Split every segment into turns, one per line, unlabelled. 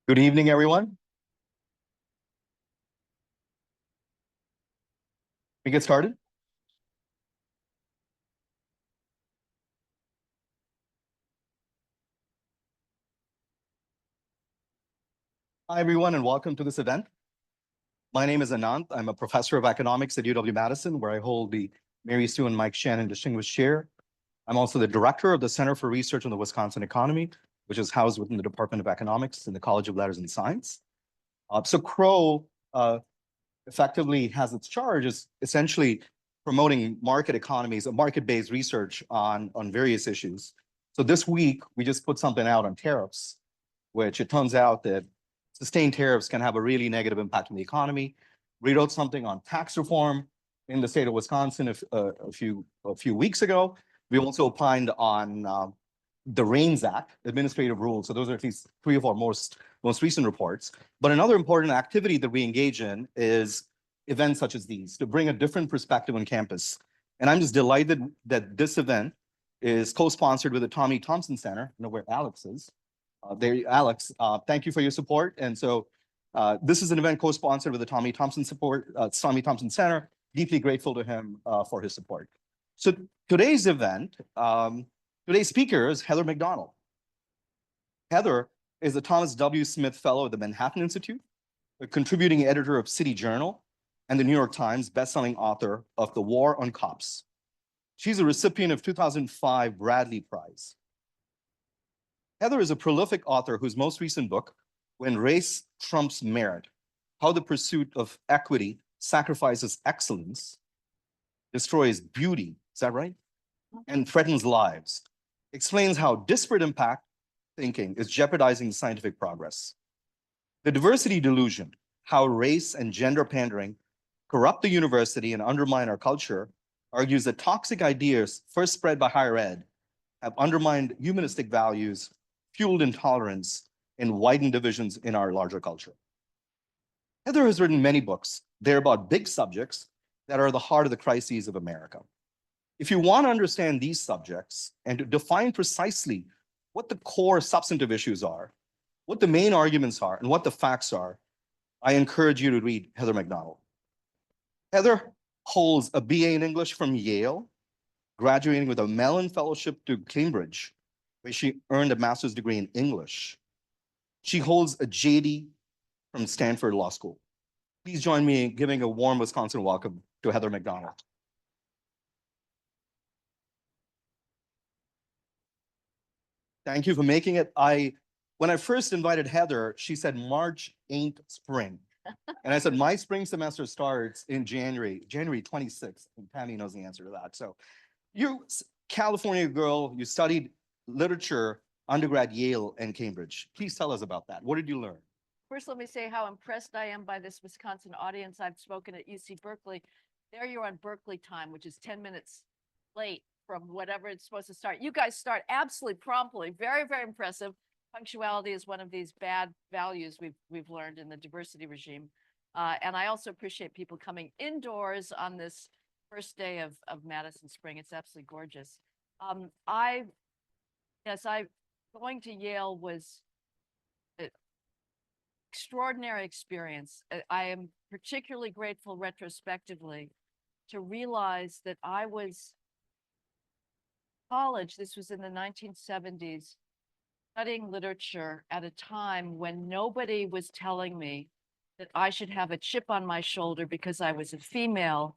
Good evening, everyone. We get started. Hi, everyone, and welcome to this event. My name is Ananth. I'm a professor of economics at UW-Madison, where I hold the Mary Sue and Mike Shannon Distinguished Chair. I'm also the director of the Center for Research on the Wisconsin Economy, which is housed within the Department of Economics in the College of Letters and Science. So CROWE effectively has its charge is essentially promoting market economies, market-based research on various issues. So this week, we just put something out on tariffs, which it turns out that sustained tariffs can have a really negative impact on the economy. We wrote something on tax reform in the state of Wisconsin a few weeks ago. We also opined on the REINS Act, administrative rules. So those are at least three of our most recent reports. But another important activity that we engage in is events such as these to bring a different perspective on campus. And I'm just delighted that this event is co-sponsored with the Tommy Thompson Center. I know where Alex is. Alex, thank you for your support. And so this is an event co-sponsored with the Tommy Thompson Center. Deeply grateful to him for his support. So today's event, today's speaker is Heather McDonald. Heather is the Thomas W. Smith Fellow at the Manhattan Institute, a contributing editor of City Journal and the New York Times bestselling author of The War on Cops. She's a recipient of 2005 Bradley Prize. Heather is a prolific author whose most recent book, When Race Trumps Merit, How the Pursuit of Equity Sacrifices Excellence, Destroys Beauty, is that right? And Threatens Lives, explains how disparate impact thinking is jeopardizing scientific progress. The Diversity Delusion, How Race and Gender Pandering Corrupt the University and Undermine Our Culture, argues that toxic ideas first spread by higher ed have undermined humanistic values, fueled intolerance, and widened divisions in our larger culture. Heather has written many books. They're about big subjects that are the heart of the crises of America. If you want to understand these subjects and to define precisely what the core substantive issues are, what the main arguments are, and what the facts are, I encourage you to read Heather McDonald. Heather holds a BA in English from Yale, graduating with a Mellon Fellowship to Cambridge, where she earned a master's degree in English. She holds a JD from Stanford Law School. Please join me in giving a warm Wisconsin welcome to Heather McDonald. Thank you for making it. When I first invited Heather, she said, March ain't spring. And I said, my spring semester starts in January 26th. And Tammy knows the answer to that. So you, California girl, you studied literature, undergrad, Yale and Cambridge. Please tell us about that. What did you learn?
First, let me say how impressed I am by this Wisconsin audience. I've spoken at UC Berkeley. There you're on Berkeley time, which is 10 minutes late from whatever it's supposed to start. You guys start absolutely promptly. Very, very impressive. Punctuality is one of these bad values we've learned in the diversity regime. And I also appreciate people coming indoors on this first day of Madison Spring. It's absolutely gorgeous. Going to Yale was an extraordinary experience. I am particularly grateful retrospectively to realize that I was college, this was in the 1970s, studying literature at a time when nobody was telling me that I should have a chip on my shoulder because I was a female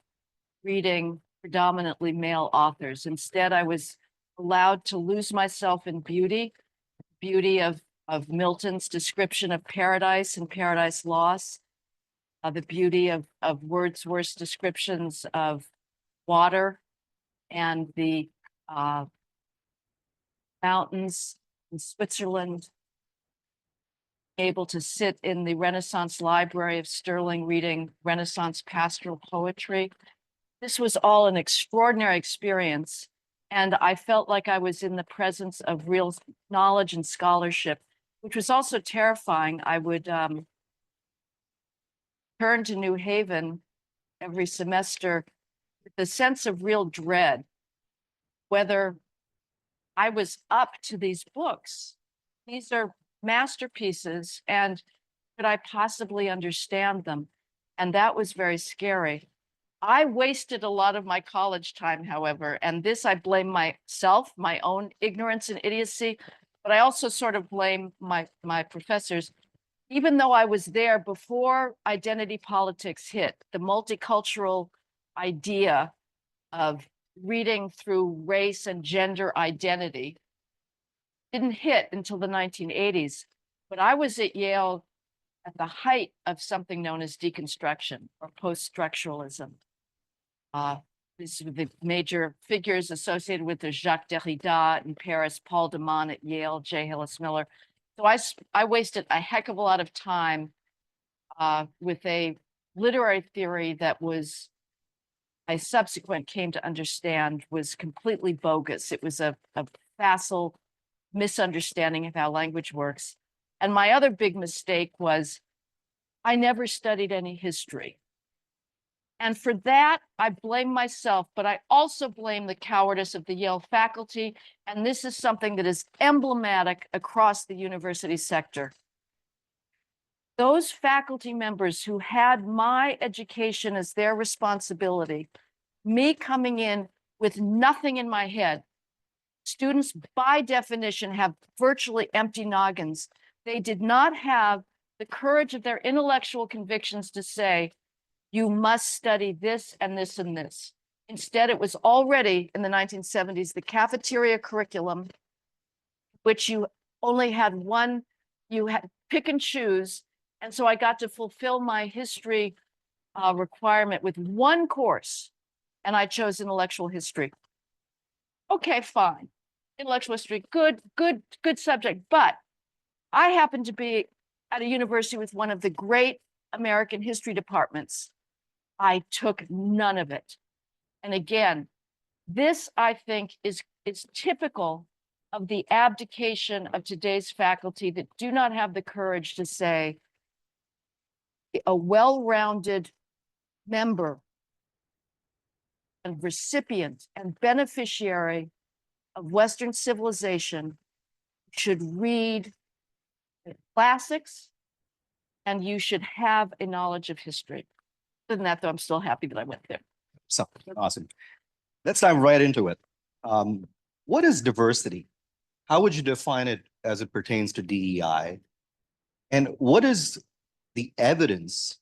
reading predominantly male authors. Instead, I was allowed to lose myself in beauty of Milton's description of paradise and Paradise Lost, the beauty of Wordsworth's descriptions of water and the mountains in Switzerland, able to sit in the Renaissance Library of Stirling reading Renaissance pastoral poetry. This was all an extraordinary experience. And I felt like I was in the presence of real knowledge and scholarship, which was also terrifying. I would turn to New Haven every semester with a sense of real dread, whether I was up to these books. These are masterpieces, and could I possibly understand them? And that was very scary. I wasted a lot of my college time, however, and this I blame myself, my own ignorance and idiocy, but I also sort of blame my professors. Even though I was there before identity politics hit, the multicultural idea of reading through race and gender identity didn't hit until the 1980s. But I was at Yale at the height of something known as deconstruction or post-structuralism. These were the major figures associated with the Jacques Derrida in Paris, Paul de Man at Yale, J. Hillis Miller. So I wasted a heck of a lot of time with a literary theory that was, I subsequent came to understand, was completely bogus. It was a facile misunderstanding of how language works. And my other big mistake was I never studied any history. And for that, I blame myself, but I also blame the cowardice of the Yale faculty. And this is something that is emblematic across the university sector. Those faculty members who had my education as their responsibility, me coming in with nothing in my head, students by definition have virtually empty noggins. They did not have the courage of their intellectual convictions to say, you must study this and this and this. Instead, it was already in the 1970s, the cafeteria curriculum, which you only had one, you had pick and choose. And so I got to fulfill my history requirement with one course, and I chose intellectual history. Okay, fine. Intellectual history, good subject. But I happen to be at a university with one of the great American history departments. I took none of it. And again, this I think is typical of the abdication of today's faculty that do not have the courage to say a well-rounded member and recipient and beneficiary of Western civilization should read the classics, and you should have a knowledge of history. Other than that, though, I'm still happy that I went there.
So awesome. Let's dive right into it. What is diversity? How would you define it as it pertains to DEI? And what is the evidence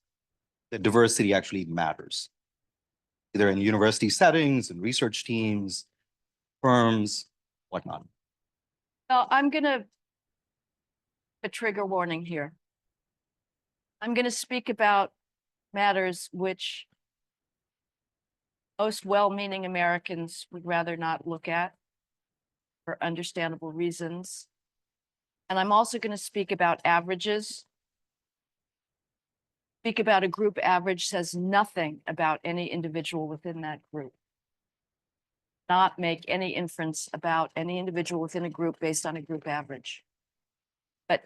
that diversity actually matters? Either in university settings and research teams, firms, whatnot.
Well, I'm going to a trigger warning here. I'm going to speak about matters which most well-meaning Americans would rather not look at for understandable reasons. And I'm also going to speak about averages. Speak about a group average says nothing about any individual within that group. Not make any inference about any individual within a group based on a group average. But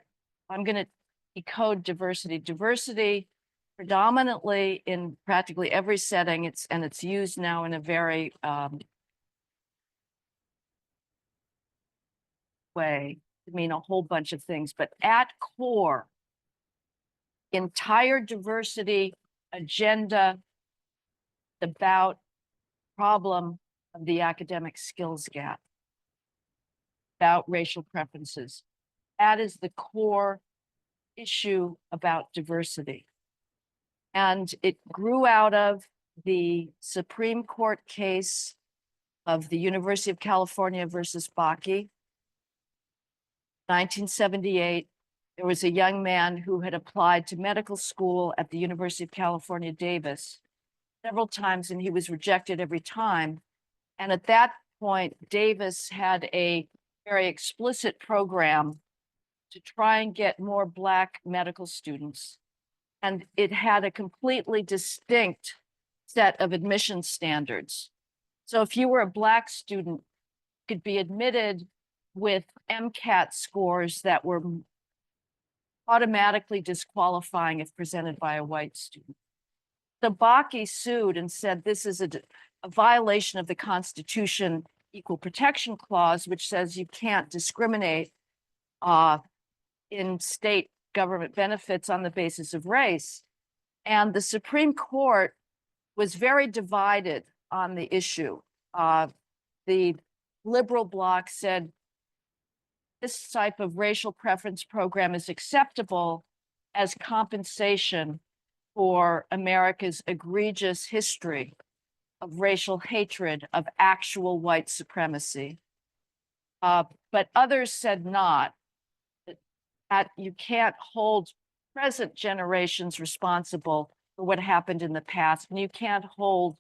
I'm going to decode diversity. Diversity predominantly in practically every setting, it's used now in a very way to mean a whole bunch of things, but at core, entire diversity agenda about problem of the academic skills gap, about racial preferences. That is the core issue about diversity. And it grew out of the Supreme Court case of the University of California versus Bakke. 1978, there was a young man who had applied to medical school at the University of California, Davis, several times, and he was rejected every time. And at that point, Davis had a very explicit program to try and get more Black medical students. And it had a completely distinct set of admission standards. So if you were a Black student, you could be admitted with MCAT scores that were automatically disqualifying if presented by a white student. So Bakke sued and said this is a violation of the Constitution Equal Protection Clause, which says you can't discriminate in state government benefits on the basis of race. And the Supreme Court was very divided on the issue. The liberal bloc said this type of racial preference program is acceptable as compensation for America's egregious history of racial hatred, of actual white supremacy. But others said not, that you can't hold present generations responsible for what happened in the past, and you can't hold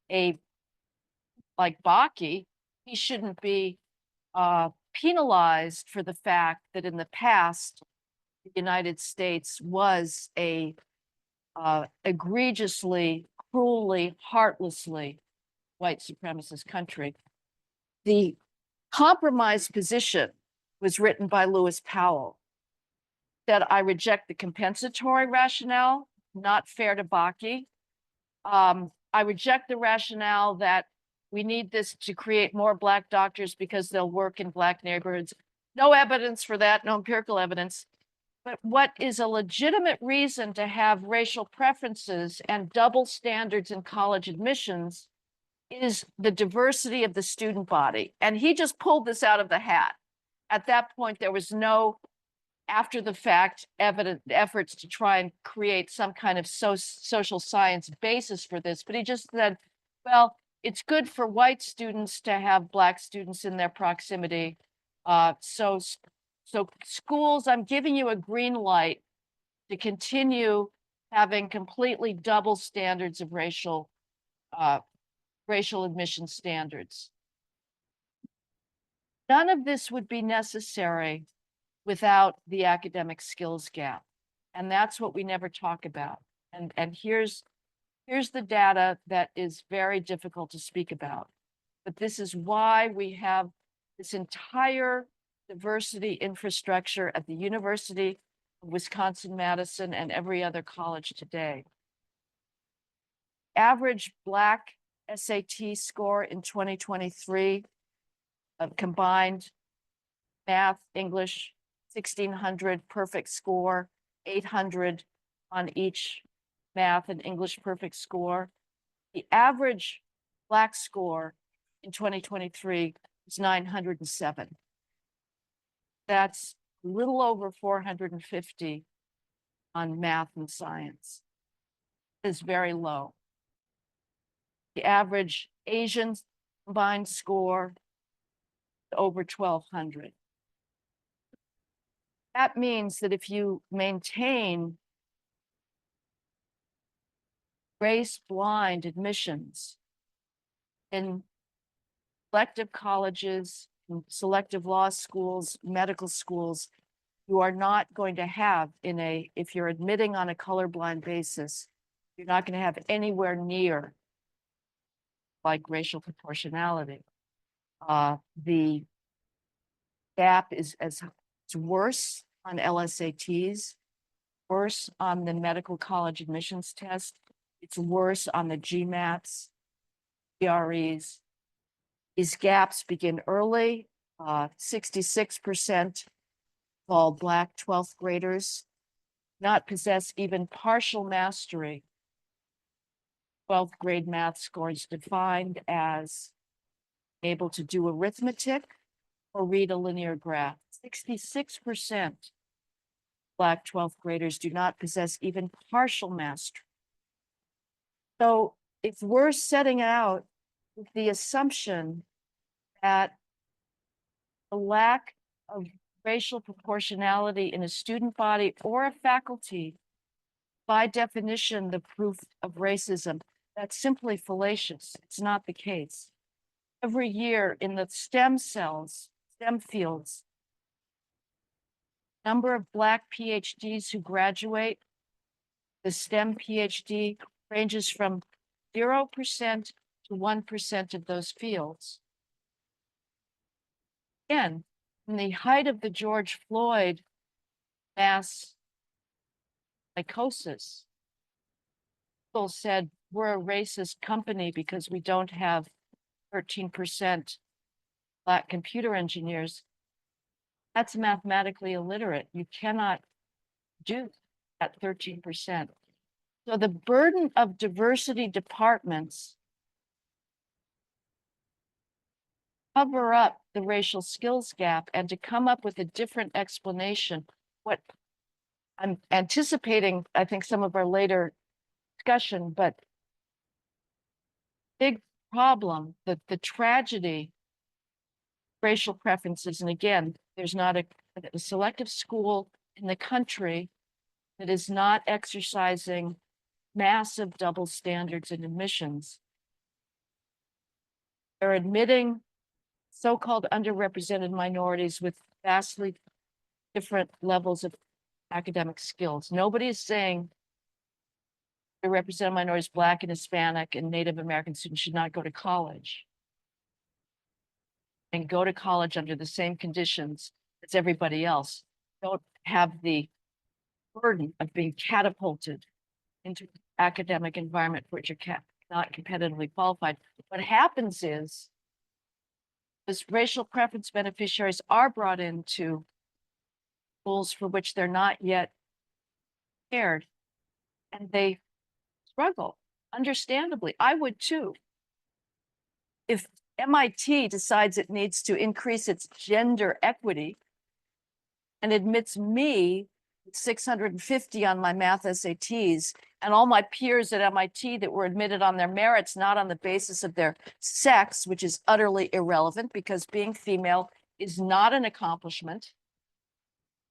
like Bakke, he shouldn't be penalized for the fact that in the past, the United States was a egregiously, cruelly, heartlessly white supremacist country. The compromise position was written by Lewis Powell, that I reject the compensatory rationale, not fair to Bakke. I reject the rationale that we need this to create more Black doctors because they'll work in Black neighborhoods. No evidence for that, no empirical evidence. But what is a legitimate reason to have racial preferences and double standards in college admissions is the diversity of the student body. And he just pulled this out of the hat. At that point, there was no after the fact evident efforts to try and create some kind of social science basis for this. But he just said, well, it's good for white students to have Black students in their proximity. So schools, I'm giving you a green light to continue having completely double standards of racial admission standards. None of this would be necessary without the academic skills gap. And that's what we never talk about. And here's the data that is very difficult to speak about. But this is why we have this entire diversity infrastructure at the University of Wisconsin-Madison and every other college today. Average Black SAT score in 2023 of combined math, English, 1,600 perfect score, 800 on each math and English perfect score. The average Black score in 2023 is 907. That's a little over 450 on math and science. It's very low. The average Asian combined score over 1,200. That means that if you maintain race-blind admissions in selective colleges, in selective law schools, medical schools, you are not going to have if you're admitting on a colorblind basis, you're not going to have anywhere near like racial proportionality. The gap is it's worse on LSATs, worse on the medical college admissions test. It's worse on the GMATs, GREs. These gaps begin early. 66% of all Black 12th graders not possess even partial mastery. 12th grade math scores defined as able to do arithmetic or read a linear graph. 66% Black 12th graders do not possess even partial mastery. So if we're setting out with the assumption that the lack of racial proportionality in a student body or a faculty, by definition, the proof of racism, that's simply fallacious. It's not the case. Every year in the STEM fields, number of Black PhDs who graduate the STEM PhD ranges from 0% to 1% of those fields. Again, in the height of the George Floyd mass psychosis, people said, we're a racist company because we don't have 13% Black computer engineers. That's mathematically illiterate. You cannot do at 13%. So the burden of diversity departments cover up the racial skills gap, and to come up with a different explanation. What I'm anticipating, I think, some of our later discussion, but big problem, the tragedy, racial preferences. And again, there's not a selective school in the country that is not exercising massive double standards in admissions. They're admitting so-called underrepresented minorities with vastly different levels of academic skills. Nobody is saying underrepresented minorities, Black and Hispanic and Native American students should not go to college and go to college under the same conditions as everybody else. Don't have the burden of being catapulted into an academic environment for which you're not competitively qualified. What happens is those racial preference beneficiaries are brought into schools for which they're not yet prepared, and they struggle, understandably. I would too. If MIT decides it needs to increase its gender equity and admits me 650 on my math SATs, and all my peers at MIT that were admitted on their merits, not on the basis of their sex, which is utterly irrelevant because being female is not an accomplishment.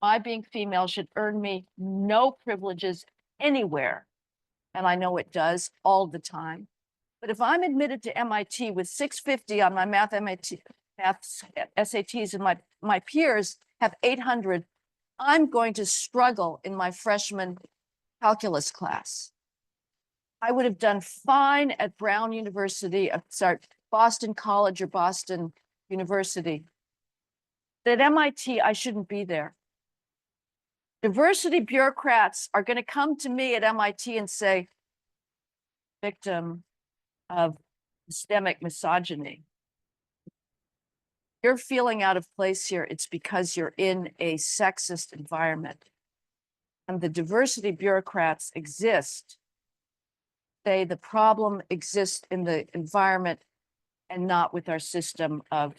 My being female should earn me no privileges anywhere. And I know it does all the time. But if I'm admitted to MIT with 650 on my math SATs and my peers have 800, I'm going to struggle in my freshman calculus class. I would have done fine at Brown University, Boston College or Boston University. But at MIT, I shouldn't be there. Diversity bureaucrats are going to come to me at MIT and say, victim of systemic misogyny. You're feeling out of place here. It's because you're in a sexist environment. And the diversity bureaucrats exist. The problem exists in the environment and not with our system of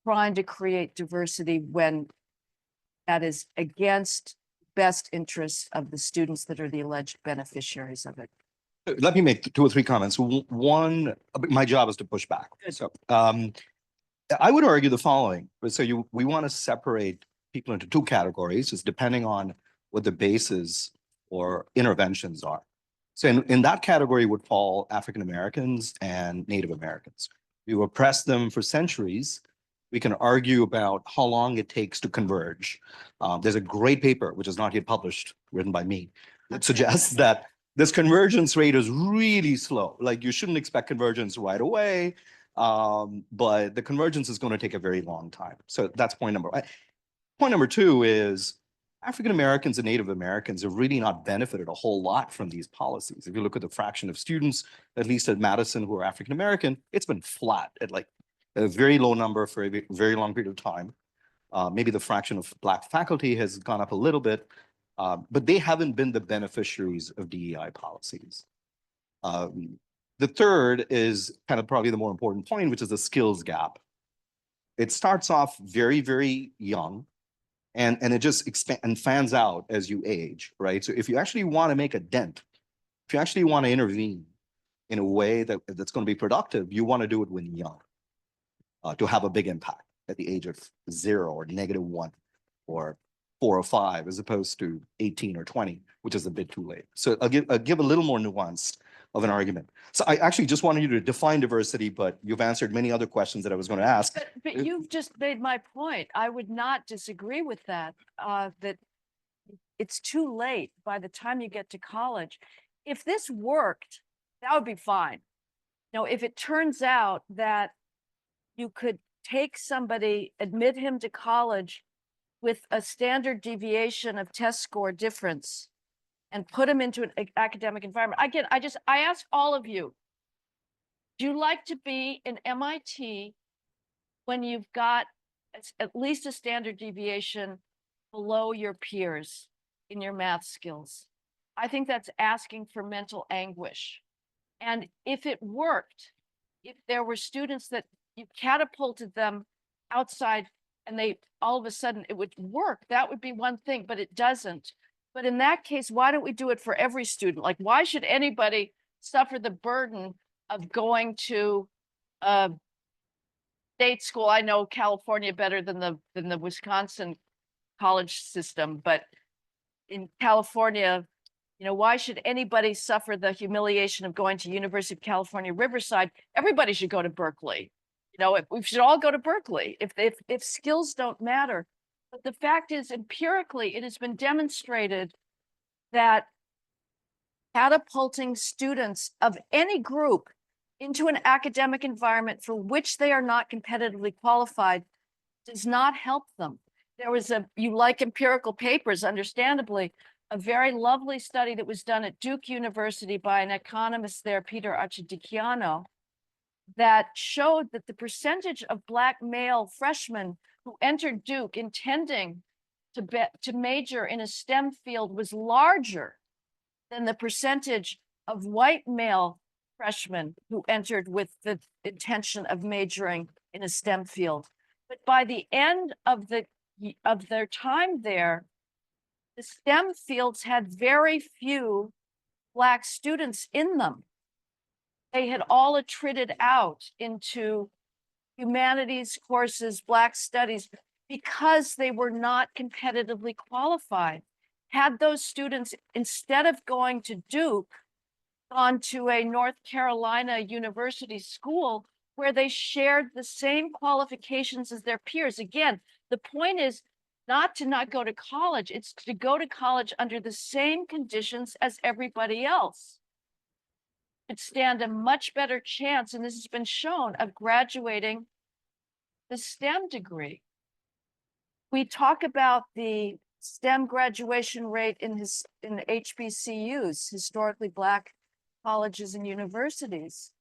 trying to create diversity when that is against best interests of the students that are the alleged beneficiaries of it.
Let me make 2 or 3 comments. One, my job is to push back. So I would argue the following. So we want to separate people into 2 categories, just depending on what the bases or interventions are. So in that category would fall African Americans and Native Americans. We oppressed them for centuries. We can argue about how long it takes to converge. There's a great paper, which is not yet published, written by me, that suggests that this convergence rate is really slow. Like you shouldn't expect convergence right away, but the convergence is going to take a very long time. So that's point number 1. Point number 2 is African Americans and Native Americans have really not benefited a whole lot from these policies. If you look at the fraction of students, at least at Madison, who are African American, it's been flat at like a very low number for a very long period of time. Maybe the fraction of Black faculty has gone up a little bit, but they haven't been the beneficiaries of DEI policies. The third is kind of probably the more important point, which is the skills gap. It starts off very, very young, and it just expands and fans out as you age, right? So if you actually want to make a dent, if you actually want to intervene in a way that's going to be productive, you want to do it when young, to have a big impact at the age of 0 or -1 or 4 or 5, as opposed to 18 or 20, which is a bit too late. So I'll give a little more nuance of an argument. So I actually just wanted you to define diversity, but you've answered many other questions that I was going to ask.
But you've just made my point. I would not disagree with that, that it's too late by the time you get to college. If this worked, that would be fine. Now, if it turns out that you could take somebody, admit him to college with a standard deviation of test score difference and put him into an academic environment. Again, I ask all of you, do you like to be in MIT when you've got it's at least a standard deviation below your peers in your math skills. I think that's asking for mental anguish. And if it worked, if there were students that you catapulted them outside and they all of a sudden it would work, that would be one thing, but it doesn't. But in that case, why don't we do it for every student? Like, why should anybody suffer the burden of going to a state school? I know California better than the Wisconsin college system, but in California, you know, why should anybody suffer the humiliation of going to University of California, Riverside? Everybody should go to Berkeley. You know, we should all go to Berkeley if skills don't matter. But the fact is, empirically, it has been demonstrated that catapulting students of any group into an academic environment for which they are not competitively qualified does not help them. There was you like empirical papers, understandably, a very lovely study that was done at Duke University by an economist there, Peter Acciadicchiano, that showed that the percentage of Black male freshmen who entered Duke intending to major in a STEM field was larger than the percentage of white male freshmen who entered with the intention of majoring in a STEM field. But by the end of their time there, the STEM fields had very few Black students in them. They had all attrited out into humanities courses, Black studies, because they were not competitively qualified. Had those students, instead of going to Duke, gone to a North Carolina university school where they shared the same qualifications as their peers. Again, the point is not to not go to college, it's to go to college under the same conditions as everybody else. Could stand a much better chance, and this has been shown, of graduating the STEM degree. We talk about the STEM graduation rate in HBCUs, historically Black colleges and universities,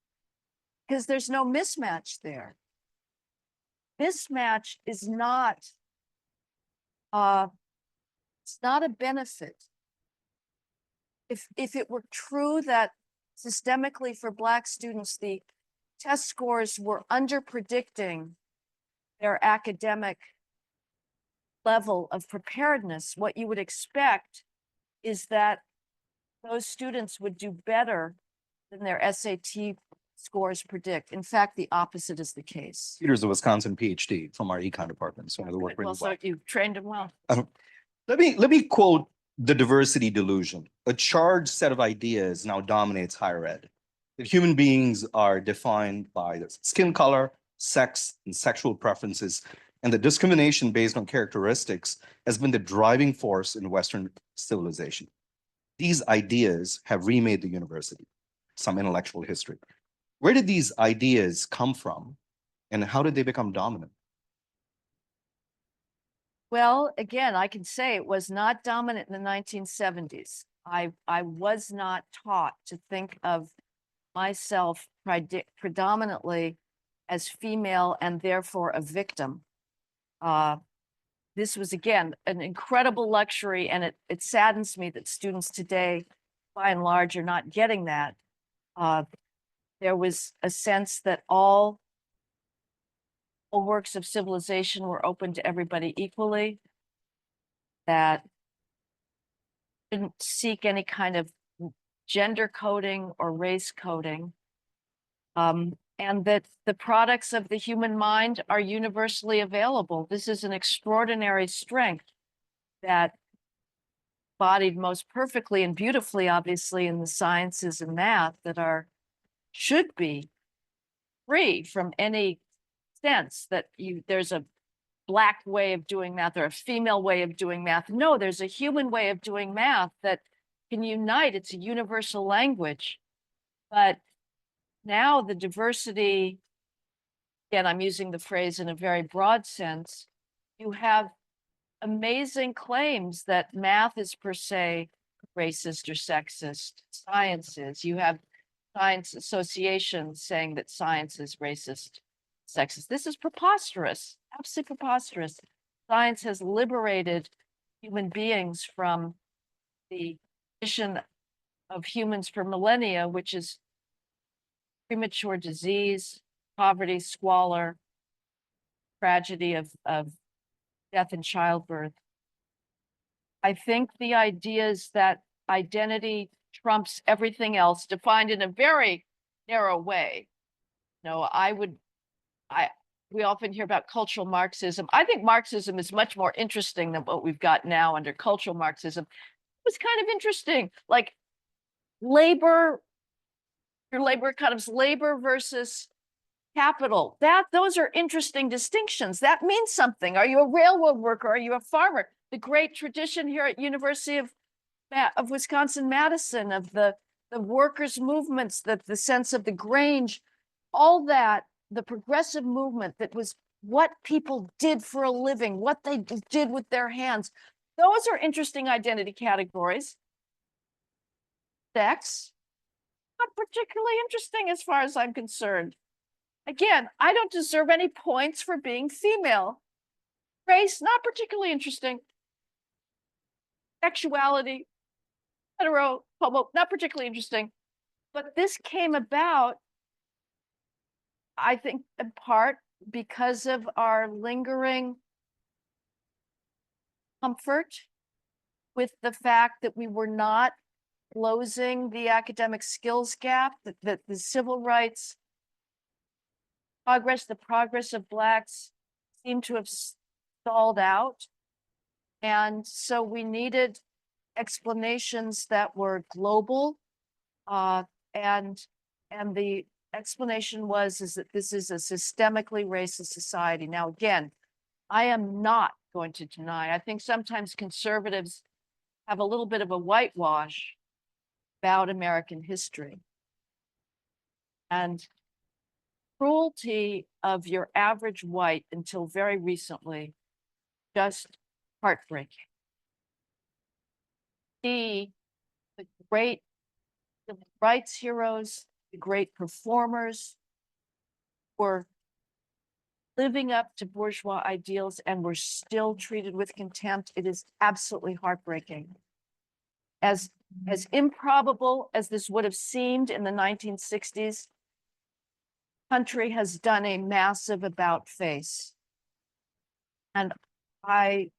because there's no mismatch there. Mismatch is not, it's not a benefit. If it were true that systemically for Black students, the test scores were under predicting their academic level of preparedness, what you would expect is that those students would do better than their SAT scores predict. In fact, the opposite is the case.
Peter's a Wisconsin PhD from our econ department, so I know the work really
Well, so you trained him well.
Let me quote the diversity delusion. A charged set of ideas now dominates higher ed. That human beings are defined by their skin color, sex, and sexual preferences, and the discrimination based on characteristics has been the driving force in Western civilization. These ideas have remade the university, some intellectual history. Where did these ideas come from, and how did they become dominant?
Well, again, I can say it was not dominant in the 1970s. I was not taught to think of myself predominantly as female and therefore a victim. This was, again, an incredible luxury, and it saddens me that students today, by and large, are not getting that. There was a sense that all works of civilization were open to everybody equally, that didn't seek any kind of gender coding or race coding, and that the products of the human mind are universally available. This is an extraordinary strength that embodied most perfectly and beautifully, obviously, in the sciences and math that should be free from any sense that there's a Black way of doing math or a female way of doing math. No, there's a human way of doing math that can unite. It's a universal language. But now the diversity, again, I'm using the phrase in a very broad sense, you have amazing claims that math is per se racist or sexist. Science is. You have science associations saying that science is racist, sexist. This is preposterous, absolutely preposterous. Science has liberated human beings from the condition of humans for millennia, which is premature disease, poverty, squalor, tragedy of death and childbirth. I think the idea is that identity trumps everything else, defined in a very narrow way. No, we often hear about cultural Marxism. I think Marxism is much more interesting than what we've got now under cultural Marxism. It was kind of interesting, like labor, your labor economics, labor versus capital. Those are interesting distinctions. That means something. Are you a railroad worker? Are you a farmer? The great tradition here at University of Wisconsin-Madison of the workers' movements, the sense of the Grange, all that, the progressive movement that was what people did for a living, what they did with their hands. Those are interesting identity categories. Sex, not particularly interesting as far as I'm concerned. Again, I don't deserve any points for being female. Race, not particularly interesting. Sexuality, hetero, homo, not particularly interesting. But this came about, I think, in part because of our lingering comfort with the fact that we were not closing the academic skills gap, that the civil rights progress, the progress of Blacks seemed to have stalled out. And so we needed explanations that were global. And the explanation is that this is a systemically racist society. Now, again, I am not going to deny, I think sometimes conservatives have a little bit of a whitewash about American history. And cruelty of your average white until very recently, just heartbreaking. The great civil rights heroes, the great performers were living up to bourgeois ideals and were still treated with contempt. It is absolutely heartbreaking. As improbable as this would have seemed in the 1960s, country has done a massive about face. And I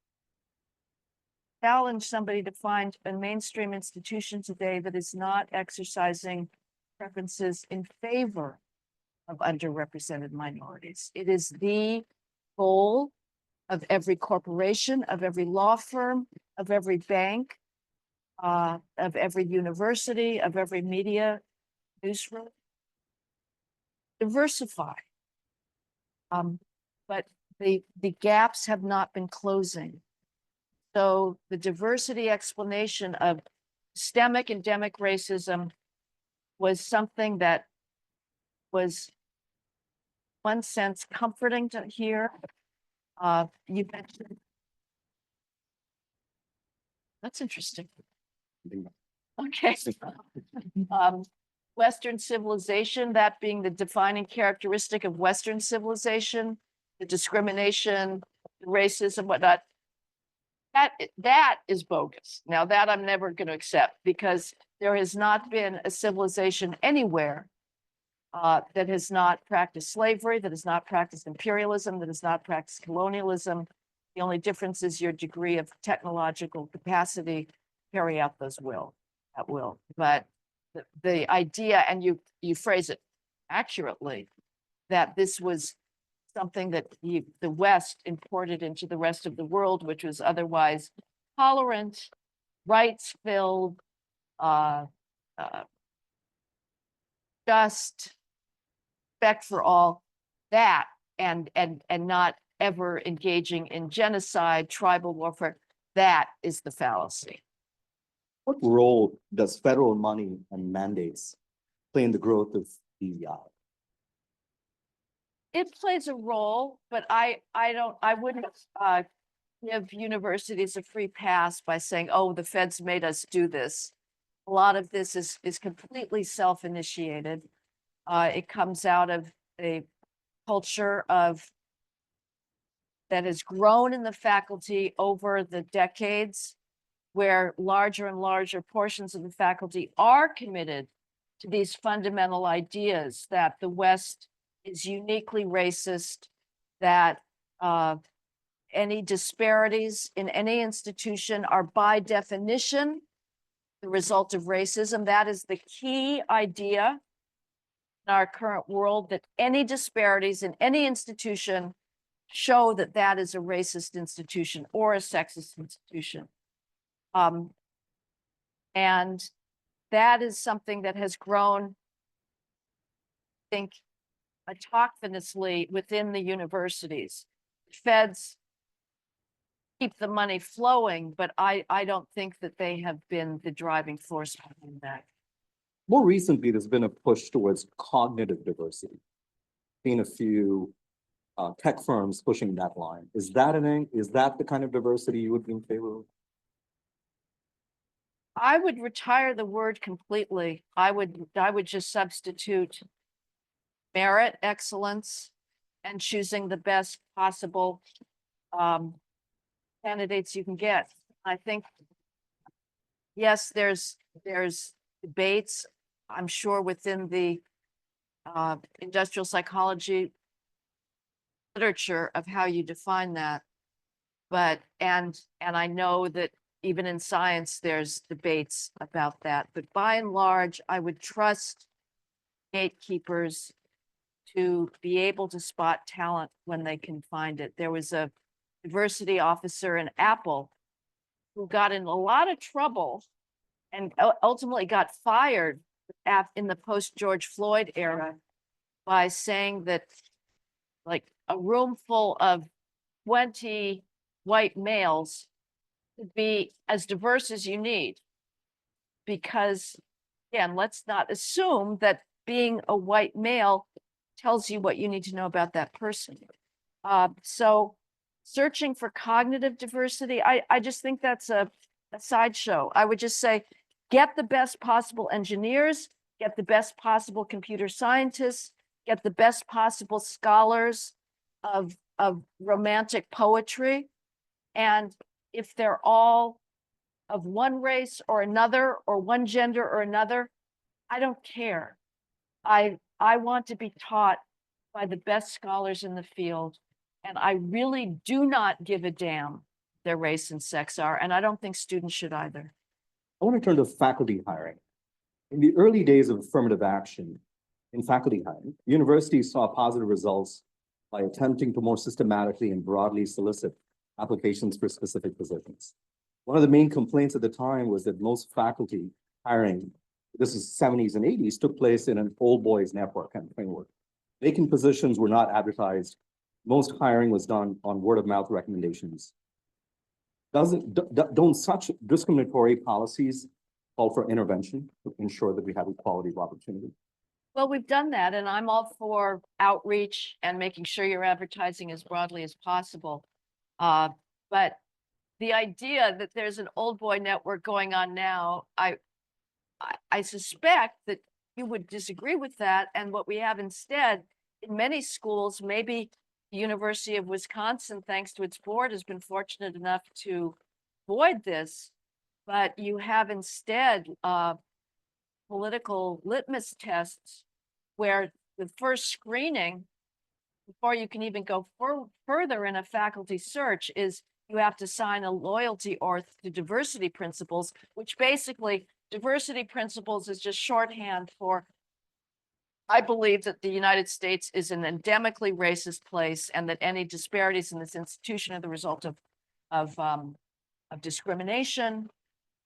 challenge somebody to find a mainstream institution today that is not exercising preferences in favor of underrepresented minorities. It is the goal of every corporation, of every law firm, of every bank, of every university, of every media newsroom. Diversify. But the gaps have not been closing. So the diversity explanation of systemic endemic racism was something that was, in one sense, comforting to hear. You mentioned, that's interesting. Okay. Western civilization, that being the defining characteristic of Western civilization, the discrimination, the racism, whatnot. That is bogus. Now that I'm never going to accept, because there has not been a civilization anywhere that has not practiced slavery, that has not practiced imperialism, that has not practiced colonialism. The only difference is your degree of technological capacity to carry out those at will. But the idea, and you phrase it accurately, that this was something that the West imported into the rest of the world, which was otherwise tolerant, rights-filled, just respect for all that, and not ever engaging in genocide, tribal warfare. That is the fallacy.
What role does federal money and mandates play in the growth of DEI?
It plays a role, but I wouldn't give universities a free pass by saying, oh, the feds made us do this. A lot of this is completely self-initiated. It comes out of a culture that has grown in the faculty over the decades, where larger and larger portions of the faculty are committed to these fundamental ideas that the West is uniquely racist, that any disparities in any institution are by definition the result of racism. That is the key idea in our current world, that any disparities in any institution show that that is a racist institution or a sexist institution. And that is something that has grown, I think, autochthonously within the universities. Feds keep the money flowing, but I don't think that they have been the driving force behind that.
More recently, there's been a push towards cognitive diversity. Seen a few tech firms pushing that line. Is that the kind of diversity you would be in favor of?
I would retire the word completely. I would just substitute merit, excellence, and choosing the best possible candidates you can get. I think, yes, there's debates, I'm sure, within the industrial psychology literature of how you define that. But, and I know that even in science, there's debates about that. But by and large, I would trust gatekeepers to be able to spot talent when they can find it. There was a diversity officer in Apple who got in a lot of trouble and ultimately got fired in the post-George Floyd era by saying that, like, a room full of 20 white males could be as diverse as you need. Because, again, let's not assume that being a white male tells you what you need to know about that person. So searching for cognitive diversity, I just think that's a sideshow. I would just say, get the best possible engineers, get the best possible computer scientists, get the best possible scholars of romantic poetry. And if they're all of one race or another, or one gender or another, I don't care. I want to be taught by the best scholars in the field. And I really do not give a damn their race and sex are. And I don't think students should either.
I want to turn to faculty hiring. In the early days of affirmative action in faculty hiring, universities saw positive results by attempting to more systematically and broadly solicit applications for specific positions. One of the main complaints at the time was that most faculty hiring, this is 70s and 80s, took place in an old boys network kind of framework. Vacant positions were not advertised. Most hiring was done on word of mouth recommendations. Don't such discriminatory policies call for intervention to ensure that we have equality of opportunity?
Well, we've done that, and I'm all for outreach and making sure you're advertising as broadly as possible. But the idea that there's an old boy network going on now, I suspect that you would disagree with that. And what we have instead in many schools, maybe the University of Wisconsin, thanks to its board, has been fortunate enough to avoid this, but you have instead political litmus tests where the first screening, before you can even go further in a faculty search, is you have to sign a loyalty oath to diversity principles, which basically diversity principles is just shorthand for, I believe that the United States is an endemically racist place, and that any disparities in this institution are the result of discrimination.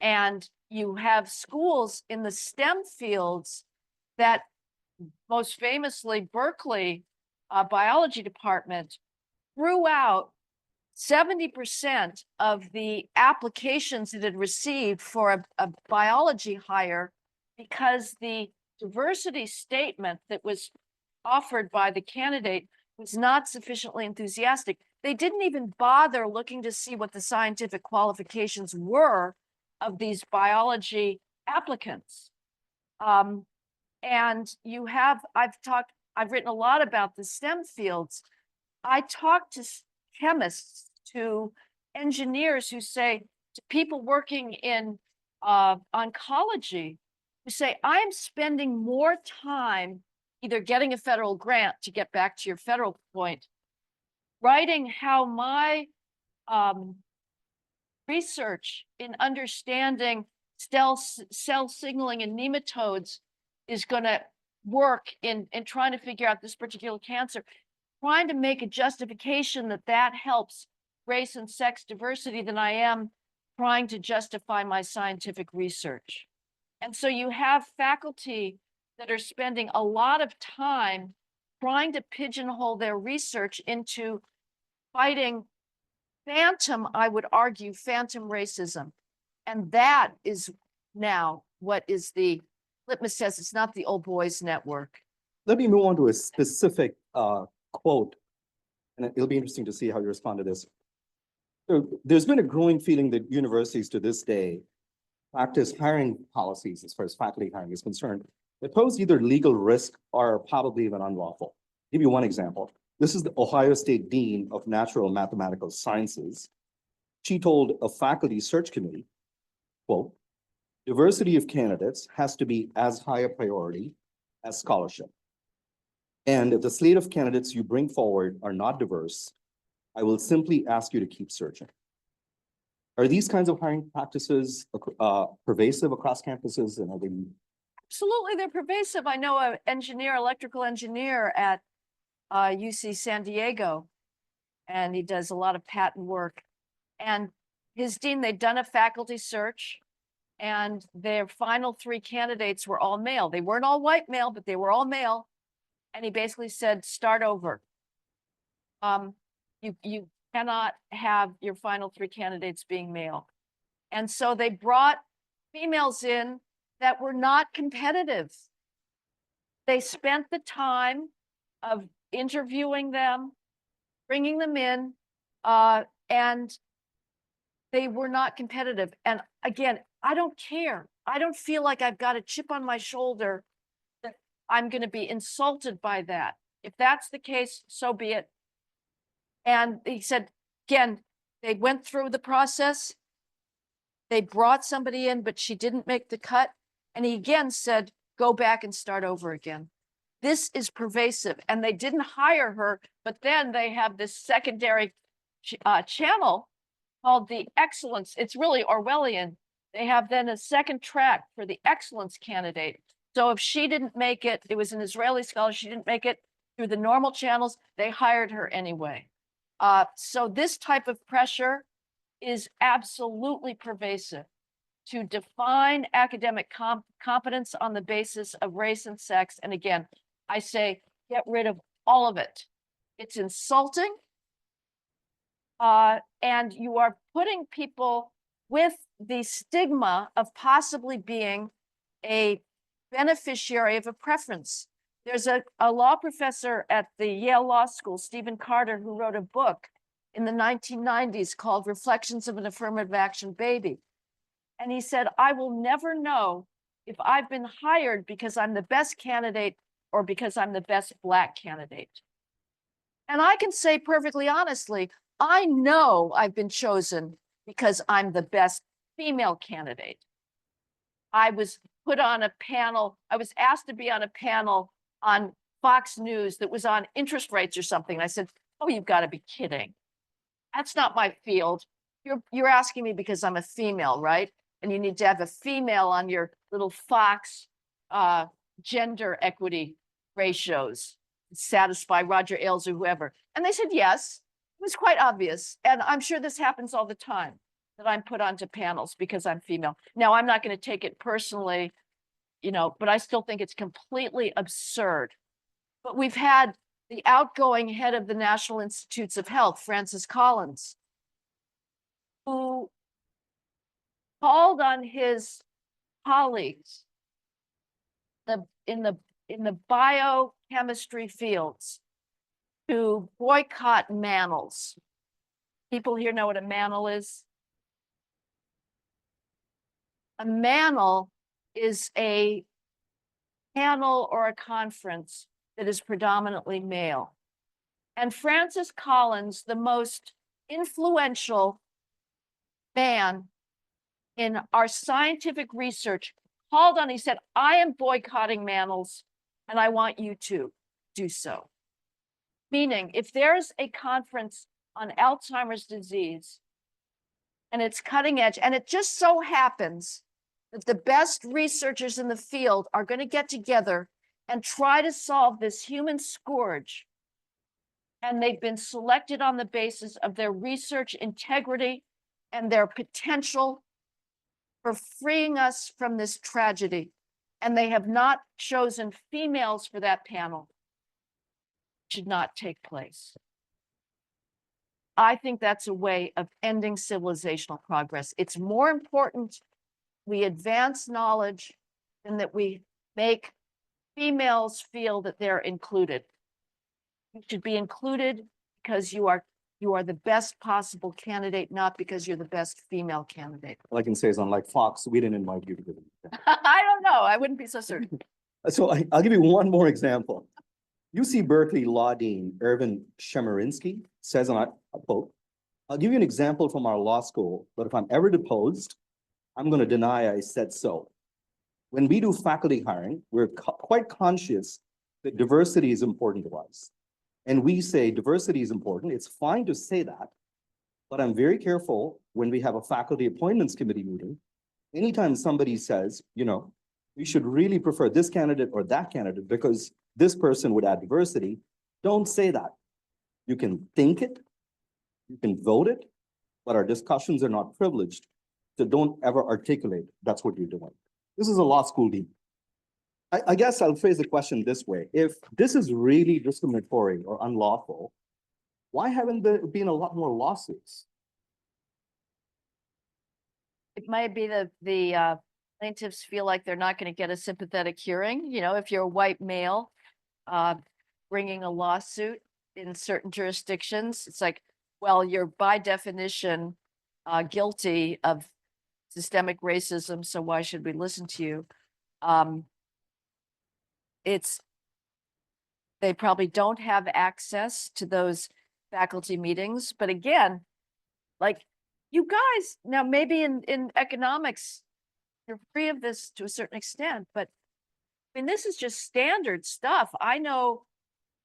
And you have schools in the STEM fields that, most famously Berkeley biology department, threw out 70% of the applications it had received for a biology hire because the diversity statement that was offered by the candidate was not sufficiently enthusiastic. They didn't even bother looking to see what the scientific qualifications were of these biology applicants. And you have, I've written a lot about the STEM fields. I talk to chemists, to engineers who say, to people working in oncology, who say, I'm spending more time either getting a federal grant, to get back to your federal point, writing how my research in understanding cell signaling in nematodes is going to work in trying to figure out this particular cancer, trying to make a justification that that helps race and sex diversity, than I am trying to justify my scientific research. And so you have faculty that are spending a lot of time trying to pigeonhole their research into fighting phantom, I would argue, phantom racism. And that is now what is the litmus test. It's not the old boys network.
Let me move on to a specific quote, and it'll be interesting to see how you respond to this. There's been a growing feeling that universities to this day practice hiring policies, as far as faculty hiring is concerned, that pose either legal risk or probably even unlawful. I'll give you one example. This is the Ohio State Dean of Natural and Mathematical Sciences. She told a faculty search committee, quote, diversity of candidates has to be as high a priority as scholarship. And if the slate of candidates you bring forward are not diverse, I will simply ask you to keep searching. Are these kinds of hiring practices pervasive across campuses, and are they?
Absolutely, they're pervasive. I know an engineer, electrical engineer at UC San Diego, and he does a lot of patent work. And his dean, they'd done a faculty search, and their final 3 candidates were all male. They weren't all white male, but they were all male. And he basically said, start over. You cannot have your final 3 candidates being male. And so they brought females in that were not competitive. They spent the time of interviewing them, bringing them in, and they were not competitive. And again, I don't care. I don't feel like I've got a chip on my shoulder that I'm going to be insulted by that. If that's the case, so be it. And he said, again, they went through the process. They brought somebody in, but she didn't make the cut. And he again said, go back and start over again. This is pervasive. And they didn't hire her, but then they have this secondary channel called the excellence. It's really Orwellian. They have then a second track for the excellence candidate. So if she didn't make it, it was an Israeli scholar, she didn't make it through the normal channels, they hired her anyway. So this type of pressure is absolutely pervasive to define academic competence on the basis of race and sex. And again, I say, get rid of all of it. It's insulting. And you are putting people with the stigma of possibly being a beneficiary of a preference. There's a law professor at the Yale Law School, Stephen Carter, who wrote a book in the 1990s called Reflections of an Affirmative Action Baby. And he said, I will never know if I've been hired because I'm the best candidate or because I'm the best Black candidate. And I can say perfectly honestly, I know I've been chosen because I'm the best female candidate. I was put on a panel, I was asked to be on a panel on Fox News that was on interest rates or something. I said, oh, you've got to be kidding. That's not my field. You're asking me because I'm a female, right? And you need to have a female on your little Fox gender equity ratios, satisfy Roger Ailes or whoever. And they said, yes, it was quite obvious. And I'm sure this happens all the time, that I'm put onto panels because I'm female. Now, I'm not going to take it personally, you know, but I still think it's completely absurd. But we've had the outgoing head of the National Institutes of Health, Francis Collins, who called on his colleagues in the biochemistry fields to boycott manels. People here know what a manel is? A manel is a panel or a conference that is predominantly male. And Francis Collins, the most influential man in our scientific research, called on, he said, I am boycotting males and I want you to do so. Meaning, if there's a conference on Alzheimer's disease and it's cutting edge, and it just so happens that the best researchers in the field are going to get together and try to solve this human scourge, and they've been selected on the basis of their research integrity and their potential for freeing us from this tragedy, and they have not chosen females for that panel, should not take place. I think that's a way of ending civilizational progress. It's more important we advance knowledge than that we make females feel that they're included. You should be included because you are the best possible candidate, not because you're the best female candidate.
All I can say is, unlike Fox, we didn't invite you to give it.
I don't know. I wouldn't be so certain.
So I'll give you one more example. UC Berkeley Law Dean Ervin Chemerinsky says, and I quote, I'll give you an example from our law school, but if I'm ever deposed, I'm going to deny I said so. When we do faculty hiring, we're quite conscious that diversity is important to us. And we say diversity is important. It's fine to say that, but I'm very careful when we have a faculty appointments committee meeting. Anytime somebody says, you know, we should really prefer this candidate or that candidate because this person would add diversity, don't say that. You can think it, you can vote it, but our discussions are not privileged. So don't ever articulate that's what you're doing. This is a law school dean. I guess I'll phrase the question this way. If this is really discriminatory or unlawful, why haven't there been a lot more lawsuits?
It might be the plaintiffs feel like they're not going to get a sympathetic hearing. You know, if you're a white male bringing a lawsuit in certain jurisdictions, it's like, well, you're by definition guilty of systemic racism, so why should we listen to you? They probably don't have access to those faculty meetings, but again, like you guys, now maybe in economics, you're free of this to a certain extent, but I mean, this is just standard stuff. I know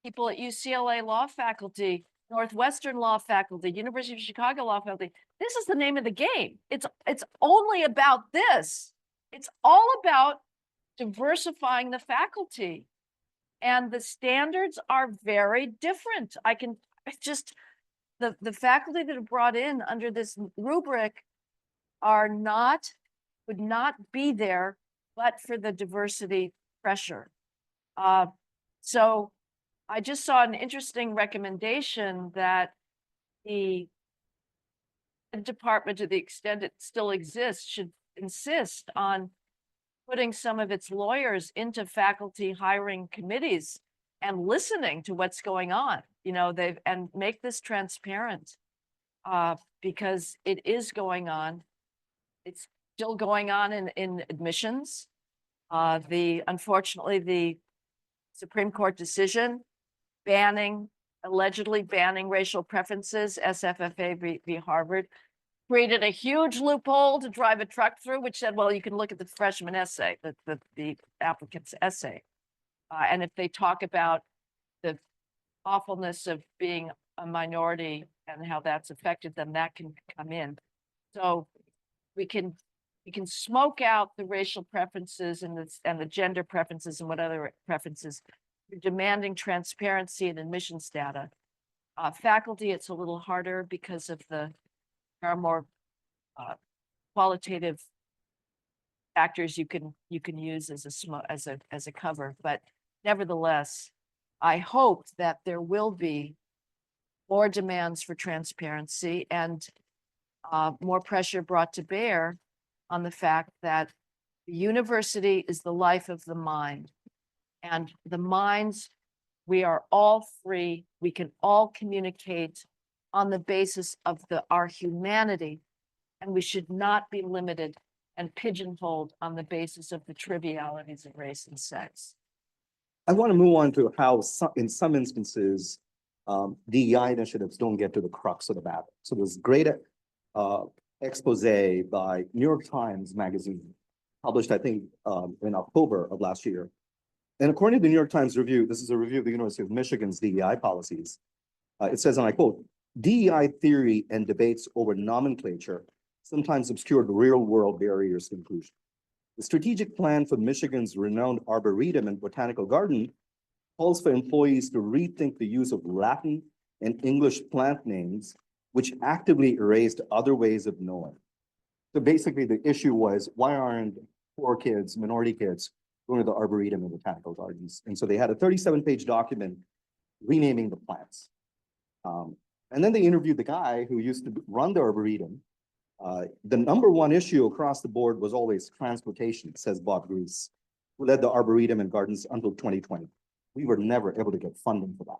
people at UCLA law faculty, Northwestern law faculty, University of Chicago law faculty. This is the name of the game. It's only about this. It's all about diversifying the faculty. And the standards are very different. The faculty that are brought in under this rubric would not be there, but for the diversity pressure. So I just saw an interesting recommendation that the department, to the extent it still exists, should insist on putting some of its lawyers into faculty hiring committees and listening to what's going on, you know, and make this transparent because it is going on. It's still going on in admissions. Unfortunately, the Supreme Court decision allegedly banning racial preferences, SFFA v. Harvard, created a huge loophole to drive a truck through, which said, well, you can look at the freshman essay, the applicant's essay. And if they talk about the awfulness of being a minority and how that's affected them, that can come in. So we can smoke out the racial preferences and the gender preferences and what other preferences. You're demanding transparency and admissions data. Faculty, it's a little harder because of there are more qualitative factors you can use as a cover, but nevertheless, I hope that there will be more demands for transparency and more pressure brought to bear on the fact that the university is the life of the mind, and the minds, we are all free. We can all communicate on the basis of our humanity, and we should not be limited and pigeonholed on the basis of the trivialities of race and sex.
I want to move on to how in some instances, DEI initiatives don't get to the crux of the matter. So there's great expose by New York Times Magazine, published, I think, in October of last year. And according to the New York Times review, this is a review of the University of Michigan's DEI policies. It says, and I quote, DEI theory and debates over nomenclature sometimes obscured real-world barriers to inclusion. The strategic plan for Michigan's renowned arboretum and botanical garden calls for employees to rethink the use of Latin and English plant names, which actively erased other ways of knowing. So basically the issue was, why aren't poor kids, minority kids, going to the arboretum and botanical gardens? And so they had a 37-page document renaming the plants. And then they interviewed the guy who used to run the arboretum. The number one issue across the board was always transportation, says Bob Grease, who led the Arboretum and Gardens until 2020. We were never able to get funding for that.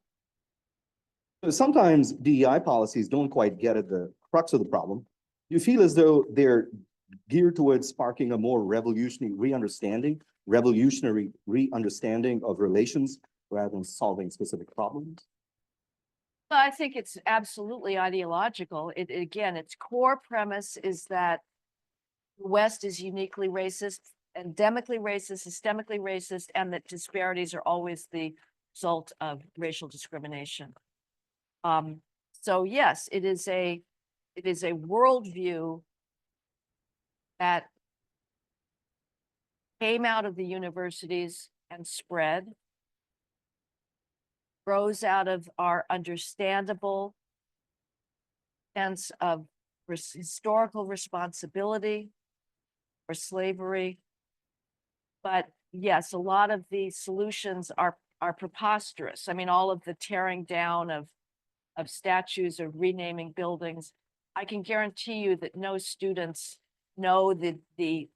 So sometimes DEI policies don't quite get at the crux of the problem. You feel as though they're geared towards sparking a more revolutionary re-understanding of relations rather than solving specific problems.
I think it's absolutely ideological. Again, its core premise is that the West is uniquely racist, endemically racist, systemically racist, and that disparities are always the result of racial discrimination. So yes, it is a worldview that came out of the universities and spread, grows out of our understandable sense of historical responsibility for slavery. But yes, a lot of the solutions are preposterous. I mean, all of the tearing down of statues or renaming buildings. I can guarantee you that no students know the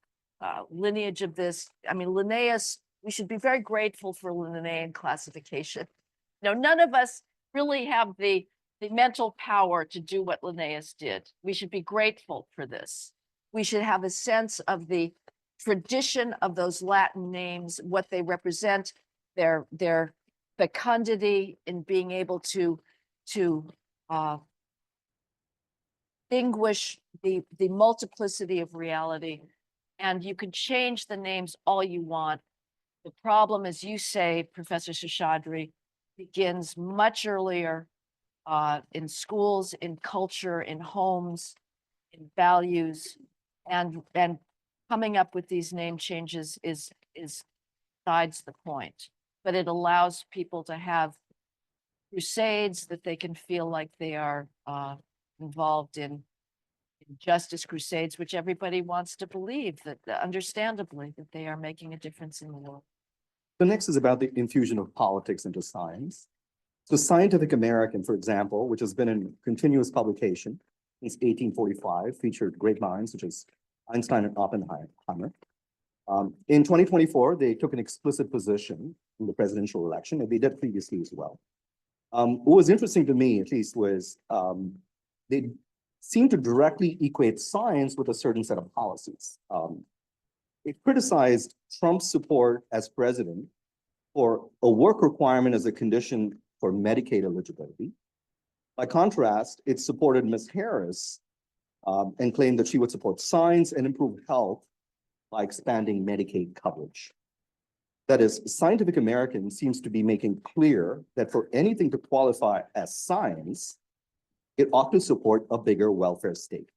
lineage of this. I mean, Linnaeus, we should be very grateful for Linnaean classification. No, none of us really have the mental power to do what Linnaeus did. We should be grateful for this. We should have a sense of the tradition of those Latin names, what they represent, their fecundity in being able to distinguish the multiplicity of reality. And you can change the names all you want. The problem, as you say, Professor Seshadri, begins much earlier in schools, in culture, in homes, in values, and coming up with these name changes is besides the point. But it allows people to have crusades that they can feel like they are involved in justice crusades, which everybody wants to believe that, understandably, that they are making a difference in the world.
The next is about the infusion of politics into science. So Scientific American, for example, which has been in continuous publication since 1845, featured great minds such as Einstein and Oppenheimer. In 2024, they took an explicit position in the presidential election, and they did previously as well. What was interesting to me, at least, was they seemed to directly equate science with a certain set of policies. It criticized Trump's support as president for a work requirement as a condition for Medicaid eligibility. By contrast, it supported Ms. Harris and claimed that she would support science and improve health by expanding Medicaid coverage. That is, Scientific American seems to be making clear that for anything to qualify as science, it ought to support a bigger welfare state.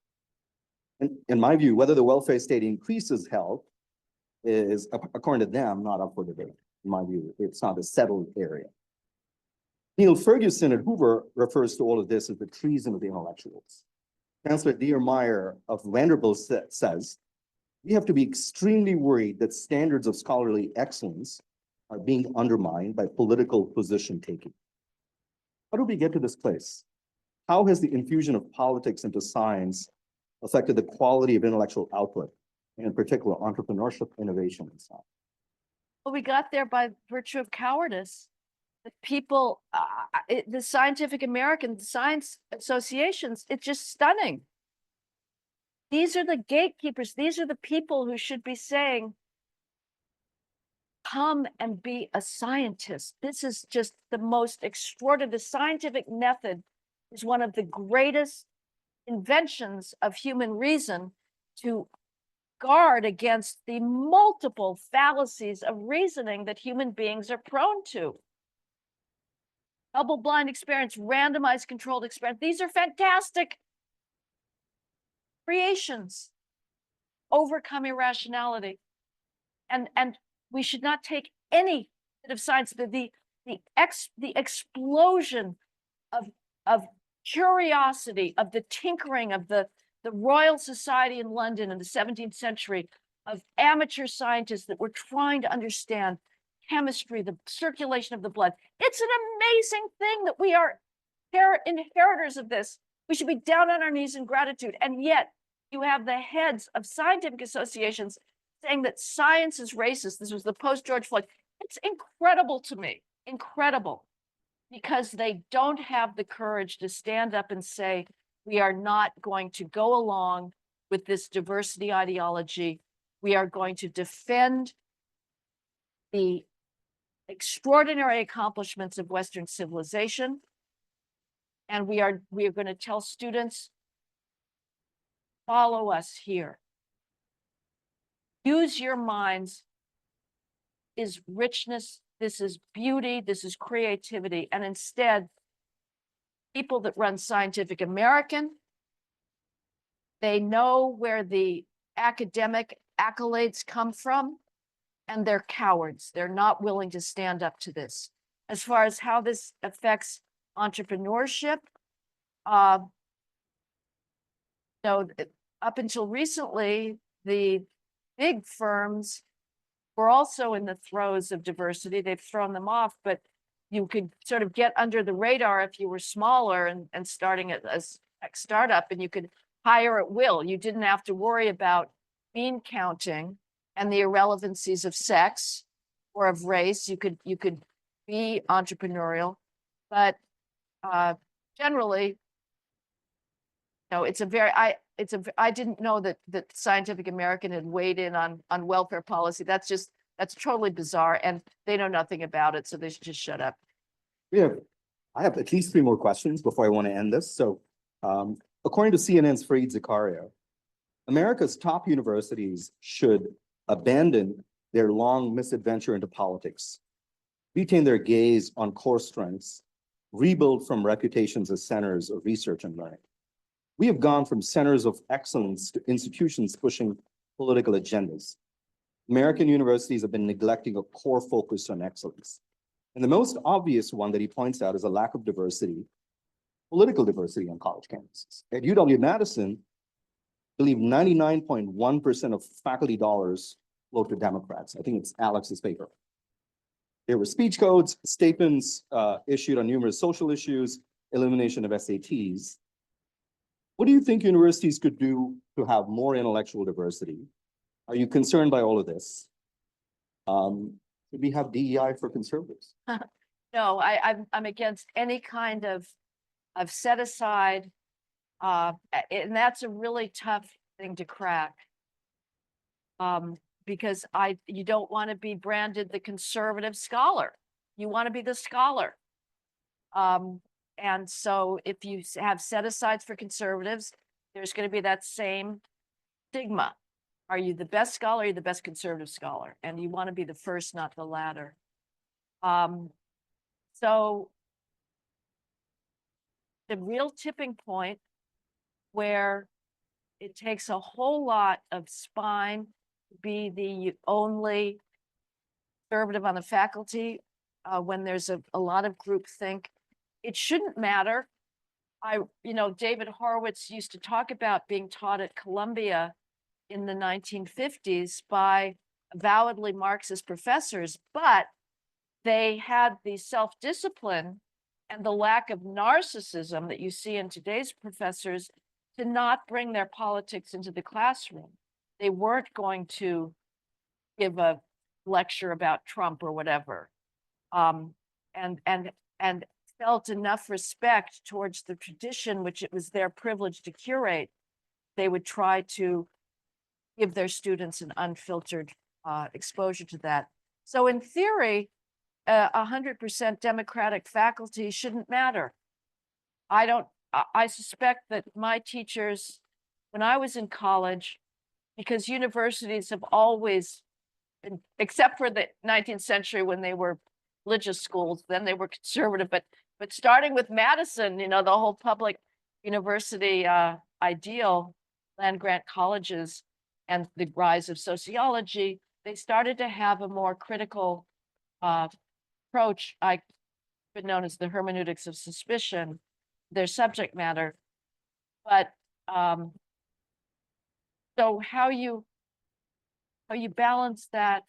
And in my view, whether the welfare state increases health is, according to them, not up for debate. In my view, it's not a settled area. Neil Ferguson at Hoover refers to all of this as the treason of the intellectuals. Chancellor Meyer of Vanderbilt says, we have to be extremely worried that standards of scholarly excellence are being undermined by political position taking. How do we get to this place? How has the infusion of politics into science affected the quality of intellectual output, and in particular, entrepreneurship, innovation, and science?
Well, we got there by virtue of cowardice. The people, the Scientific American, the science associations, it's just stunning. These are the gatekeepers. These are the people who should be saying, come and be a scientist. This is just the most extraordinary. The scientific method is one of the greatest inventions of human reason to guard against the multiple fallacies of reasoning that human beings are prone to. Double-blind experiments, randomized controlled experiments, these are fantastic creations. Overcome irrationality. And we should not take any bit of science, the explosion of curiosity, of the tinkering of the Royal Society in London in the 17th century, of amateur scientists that were trying to understand chemistry, the circulation of the blood. It's an amazing thing that we are inheritors of this. We should be down on our knees in gratitude. And yet you have the heads of scientific associations saying that science is racist. This was the post-George Floyd. It's incredible to me, incredible, because they don't have the courage to stand up and say, we are not going to go along with this diversity ideology. We are going to defend the extraordinary accomplishments of Western civilization. And we are going to tell students, follow us here. Use your minds. Is richness, this is beauty, this is creativity. And instead, people that run Scientific American, they know where the academic accolades come from, and they're cowards. They're not willing to stand up to this. As far as how this affects entrepreneurship, up until recently, the big firms were also in the throes of diversity. They've thrown them off, but you could sort of get under the radar if you were smaller and starting as a startup, and you could hire at will. You didn't have to worry about bean counting and the irrelevancies of sex or of race. You could be entrepreneurial, but generally, it's a very I didn't know that Scientific American had weighed in on welfare policy. That's totally bizarre, and they know nothing about it, so they should just shut up.
I have at least 3 more questions before I want to end this. So, according to CNN's Fareed Zakaria, America's top universities should abandon their long misadventure into politics, retain their gaze on core strengths, rebuild from reputations as centers of research and learning. We have gone from centers of excellence to institutions pushing political agendas. American universities have been neglecting a core focus on excellence. And the most obvious one that he points out is a lack of diversity, political diversity on college campuses. At UW-Madison, I believe 99.1% of faculty dollars flow to Democrats. I think it's Alex's paper. There were speech codes, statements issued on numerous social issues, elimination of SATs. What do you think universities could do to have more intellectual diversity? Are you concerned by all of this? Should we have DEI for conservatives?
No, I'm against any kind of set aside, and that's a really tough thing to crack. Because you don't want to be branded the conservative scholar. You want to be the scholar. And so if you have set asides for conservatives, there's going to be that same stigma. Are you the best scholar? Are you the best conservative scholar? And you want to be the first, not the latter. So the real tipping point where it takes a whole lot of spine to be the only conservative on the faculty, when there's a lot of groupthink, it shouldn't matter. David Horowitz used to talk about being taught at Columbia in the 1950s by avowedly Marxist professors, but they had the self-discipline and the lack of narcissism that you see in today's professors to not bring their politics into the classroom. They weren't going to give a lecture about Trump or whatever, and felt enough respect towards the tradition, which it was their privilege to curate. They would try to give their students an unfiltered exposure to that. So in theory, 100% Democratic faculty shouldn't matter. I suspect that my teachers, when I was in college, because universities have always been, except for the 19th century when they were religious schools, then they were conservative, but starting with Madison, you know, the whole public university ideal, land grant colleges, and the rise of sociology, they started to have a more critical approach, been known as the hermeneutics of suspicion, their subject matter. But so how you balance that,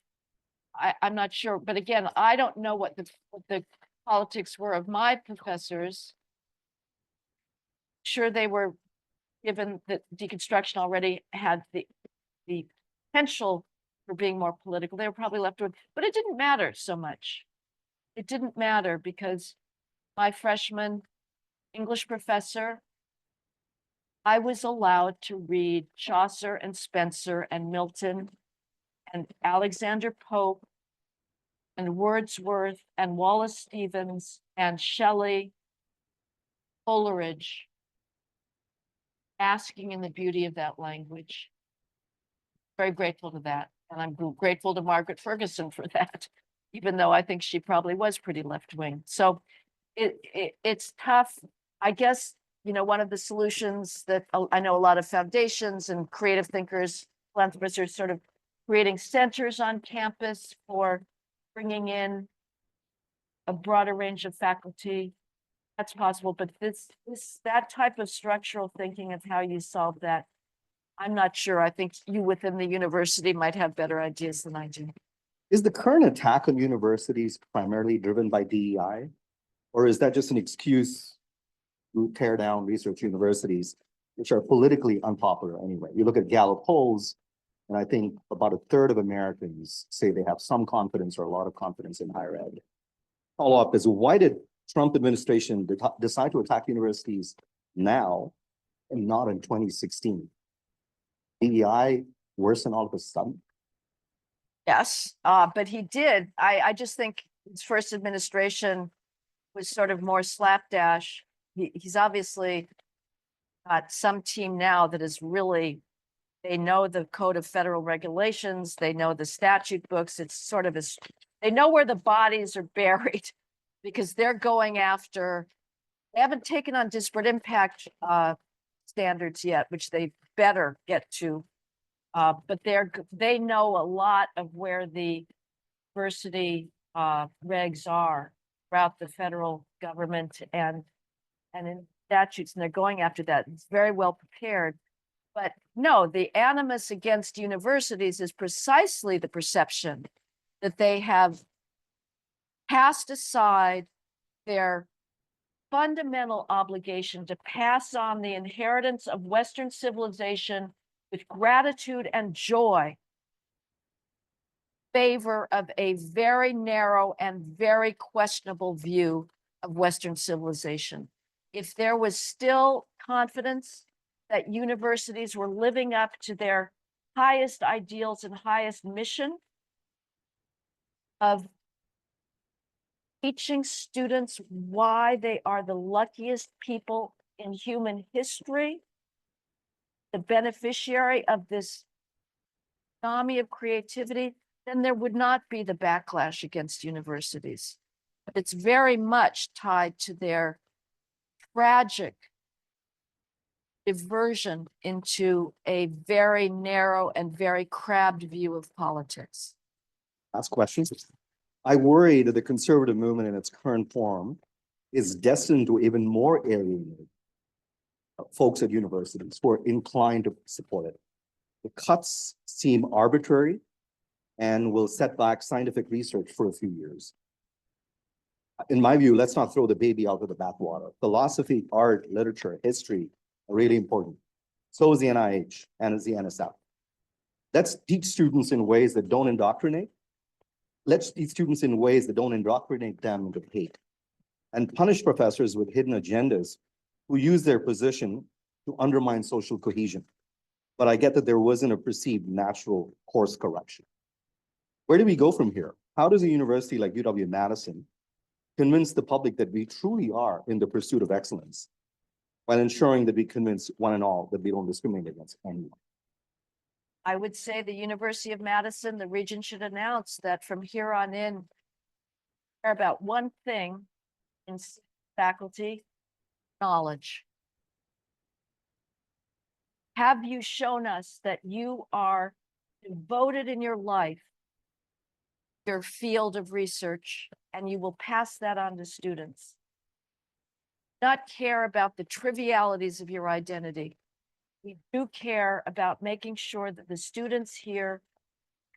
I'm not sure. But again, I don't know what the politics were of my professors. Sure, they were, given that deconstruction already had the potential for being more political, they were probably left with, but it didn't matter so much. It didn't matter because my freshman English professor, I was allowed to read Chaucer and Spencer and Milton and Alexander Pope and Wordsworth and Wallace Stevens and Shelley, Coleridge, basking in the beauty of that language. Very grateful to that. And I'm grateful to Margaret Ferguson for that, even though I think she probably was pretty left-wing. So it's tough. I guess, you know, one of the solutions that I know a lot of foundations and creative thinkers, philanthropists are sort of creating centers on campus for bringing in a broader range of faculty. That's possible, but that type of structural thinking of how you solve that, I'm not sure. I think you within the university might have better ideas than I do.
Is the current attack on universities primarily driven by DEI? Or is that just an excuse to tear down research universities, which are politically unpopular anyway? You look at Gallup polls, and I think about a third of Americans say they have some confidence or a lot of confidence in higher ed. Follow-up is, why did Trump administration decide to attack universities now and not in 2016? DEI worsen all of a sudden?
Yes, but he did. I just think his first administration was sort of more slapdash. He's obviously got some team now that is really, they know the code of federal regulations, they know the statute books. It's sort of they know where the bodies are buried because they're going after, they haven't taken on disparate impact standards yet, which they better get to. But they know a lot of where the diversity regs are throughout the federal government and in statutes, and they're going after that. It's very well prepared. But no, the animus against universities is precisely the perception that they have cast aside their fundamental obligation to pass on the inheritance of Western civilization with gratitude and joy, favor of a very narrow and very questionable view of Western civilization. If there was still confidence that universities were living up to their highest ideals and highest mission of teaching students why they are the luckiest people in human history, the beneficiary of this tsunami of creativity, then there would not be the backlash against universities. But it's very much tied to their tragic diversion into a very narrow and very crabbed view of politics.
Ask questions. I worry that the conservative movement in its current form is destined to even more alienate folks at universities who are inclined to support it. The cuts seem arbitrary and will set back scientific research for a few years. In my view, let's not throw the baby out with the bathwater. Philosophy, art, literature, history are really important. So is the NIH and is the NSF. Let's teach students in ways that don't indoctrinate. Let's teach students in ways that don't indoctrinate them into hate, and punish professors with hidden agendas who use their position to undermine social cohesion. But I get that there wasn't a perceived natural course correction. Where do we go from here? how does a university like UW-Madison convince the public that we truly are in the pursuit of excellence while ensuring that we convince one and all that we don't discriminate against anyone?
I would say the University of Madison, the region should announce that from here on in, care about one thing in faculty, knowledge. Have you shown us that you are devoted in your life, your field of research, and you will pass that on to students? Not care about the trivialities of your identity. We do care about making sure that the students here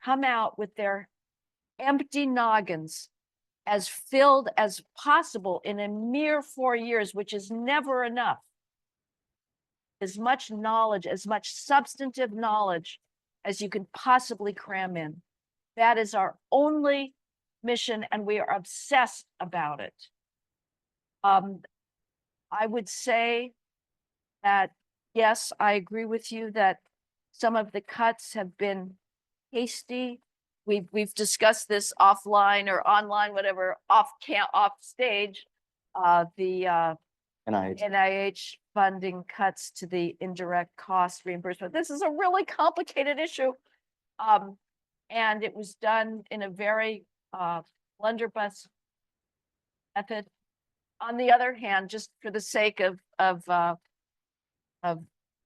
come out with their empty noggins as filled as possible in a mere 4 years, which is never enough. As much knowledge, as much substantive knowledge as you can possibly cram in. That is our only mission, and we are obsessed about it. I would say that, yes, I agree with you that some of the cuts have been hasty. We've discussed this offline or online, whatever, off stage. The NIH funding cuts to the indirect cost reimbursement. This is a really complicated issue. And it was done in a very blunderbuss method. On the other hand, just for the sake of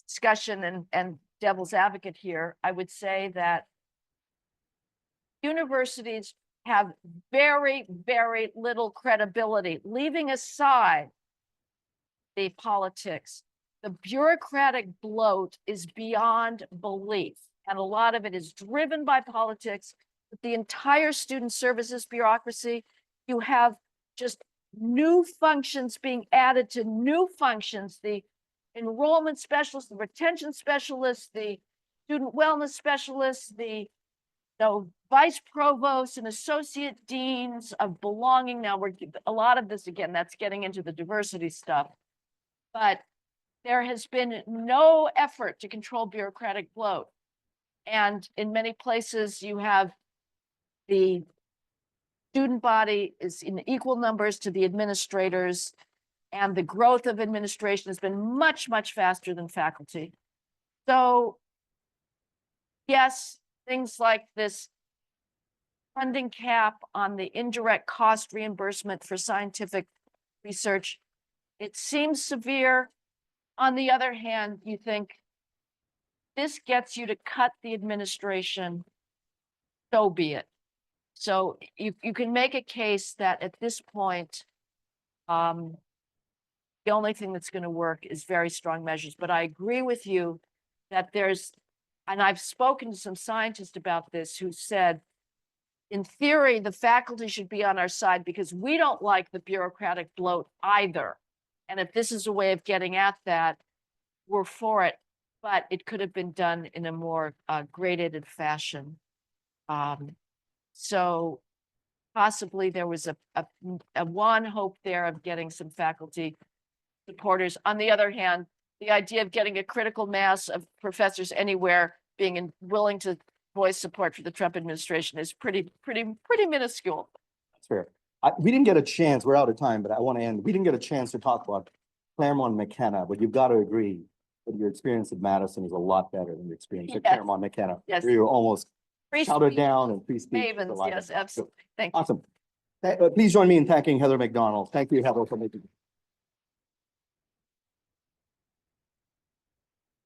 discussion and devil's advocate here, I would say that universities have very, very little credibility, leaving aside the politics. The bureaucratic bloat is beyond belief, and a lot of it is driven by politics. With the entire student services bureaucracy, you have just new functions being added to new functions, the enrollment specialists, the retention specialists, the student wellness specialists, the vice provosts and associate deans of belonging. Now we're a lot of this, again, that's getting into the diversity stuff, but there has been no effort to control bureaucratic bloat. And in many places you have the student body is in equal numbers to the administrators, and the growth of administration has been much, much faster than faculty. So yes, things like this funding cap on the indirect cost reimbursement for scientific research, it seems severe. On the other hand, you think this gets you to cut the administration, so be it. So you can make a case that at this point, the only thing that's going to work is very strong measures. But I agree with you that and I've spoken to some scientists about this who said, in theory, the faculty should be on our side because we don't like the bureaucratic bloat either. And if this is a way of getting at that, we're for it. But it could have been done in a more gradated fashion. So possibly there was a one hope there of getting some faculty supporters. On the other hand, the idea of getting a critical mass of professors anywhere being willing to voice support for the Trump administration is pretty minuscule.
That's fair. We didn't get a chance, we're out of time, but I want to end. We didn't get a chance to talk about Claremont McKenna, but you've got to agree that your experience at Madison is a lot better than your experience at Claremont McKenna.
Yes.
Where you were almost shouted down and free speech.
Mavens, yes, absolutely. Thank you.
Awesome. Please join me in thanking Heather McDonald. Thank you, Heather, for making